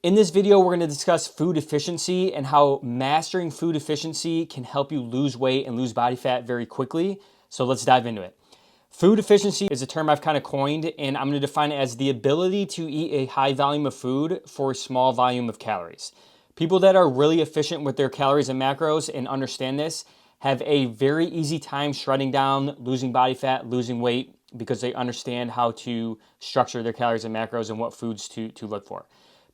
In this video, we're going to discuss food efficiency and how mastering food efficiency can help you lose weight and lose body fat very quickly. So let's dive into it. Food efficiency is a term I've kind of coined, and I'm going to define it as the ability to eat a high volume of food for a small volume of calories. People that are really efficient with their calories and macros and understand this have a very easy time shredding down, losing body fat, losing weight, because they understand how to structure their calories and macros and what foods to look for.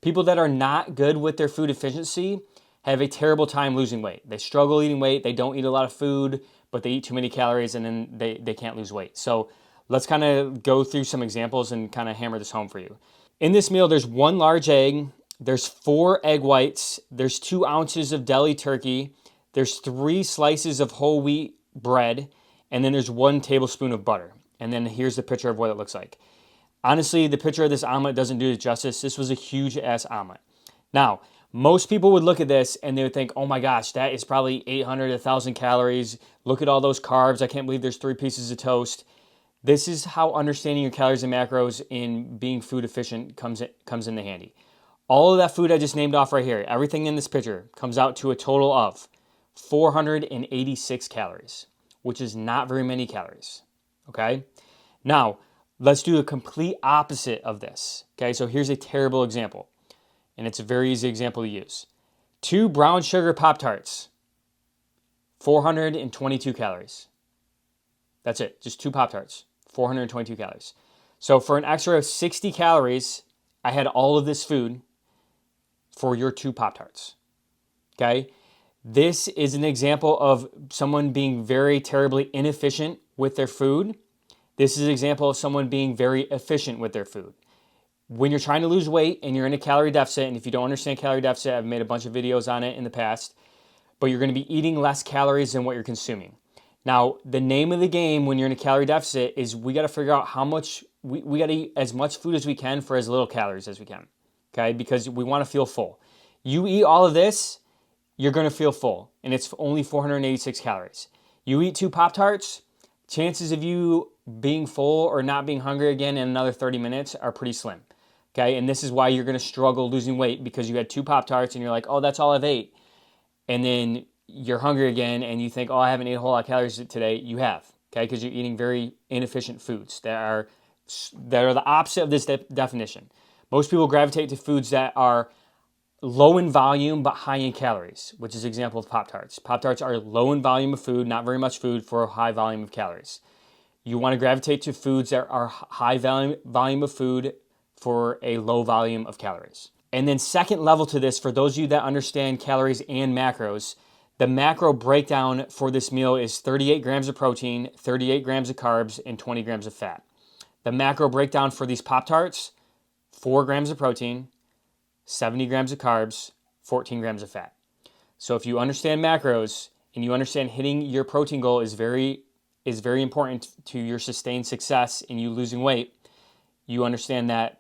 People that are not good with their food efficiency have a terrible time losing weight. They struggle eating weight, they don't eat a lot of food, but they eat too many calories and then they can't lose weight. So let's kind of go through some examples and kind of hammer this home for you. In this meal, there's 1 large egg, there's 4 egg whites, there's 2 ounces of deli turkey, there's 3 slices of whole wheat bread, and then there's 1 tablespoon of butter. And then here's the picture of what it looks like. Honestly, the picture of this omelet doesn't do it justice. This was a huge ass omelet. Now, most people would look at this and they would think, oh my gosh, that is probably 800 to 1,000 calories. Look at all those carbs. I can't believe there's 3 pieces of toast. This is how understanding your calories and macros in being food efficient comes into handy. All of that food I just named off right here, everything in this picture comes out to a total of 486 calories, which is not very many calories, okay? Now, let's do the complete opposite of this, okay? So here's a terrible example, and it's a very easy example to use. 2 brown sugar Pop-Tarts, 422 calories. That's it, just 2 Pop-Tarts, 422 calories. So for an extra of 60 calories, I had all of this food for your 2 Pop-Tarts, okay? This is an example of someone being very terribly inefficient with their food. This is an example of someone being very efficient with their food. When you're trying to lose weight and you're in a calorie deficit, and if you don't understand calorie deficit, I've made a bunch of videos on it in the past, but you're going to be eating less calories than what you're consuming. Now, the name of the game when you're in a calorie deficit is we got to figure out how much, we got to eat as much food as we can for as little calories as we can, okay? Because we want to feel full. You eat all of this, you're going to feel full, and it's only 486 calories. You eat 2 Pop-Tarts, chances of you being full or not being hungry again in another 30 minutes are pretty slim, okay? And this is why you're going to struggle losing weight, because you had 2 Pop-Tarts and you're like, oh, that's all I've ate. And then you're hungry again and you think, oh, I haven't ate a whole lot of calories today. You have, okay? Because you're eating very inefficient foods that are the opposite of this definition. Most people gravitate to foods that are low in volume but high in calories, which is an example of Pop-Tarts. Pop-Tarts are low in volume of food, not very much food for a high volume of calories. You want to gravitate to foods that are high volume of food for a low volume of calories. And then second level to this, for those of you that understand calories and macros, the macro breakdown for this meal is 38 grams of protein, 38 grams of carbs, and 20 grams of fat. The macro breakdown for these Pop-Tarts, 4 grams of protein, 70 grams of carbs, 14 grams of fat. So if you understand macros and you understand hitting your protein goal is very important to your sustained success in you losing weight, you understand that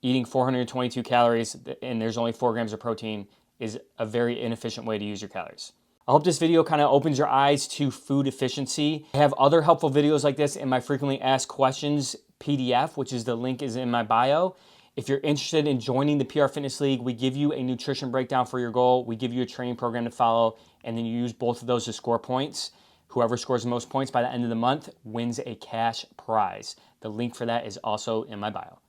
eating 422 calories and there's only 4 grams of protein is a very inefficient way to use your calories. I hope this video kind of opens your eyes to food efficiency. I have other helpful videos like this in my frequently asked questions PDF, which is the link is in my bio. If you're interested in joining the PR Fitness League, we give you a nutrition breakdown for your goal. We give you a training program to follow, and then you use both of those to score points. Whoever scores the most points by the end of the month wins a cash prize. The link for that is also in my bio.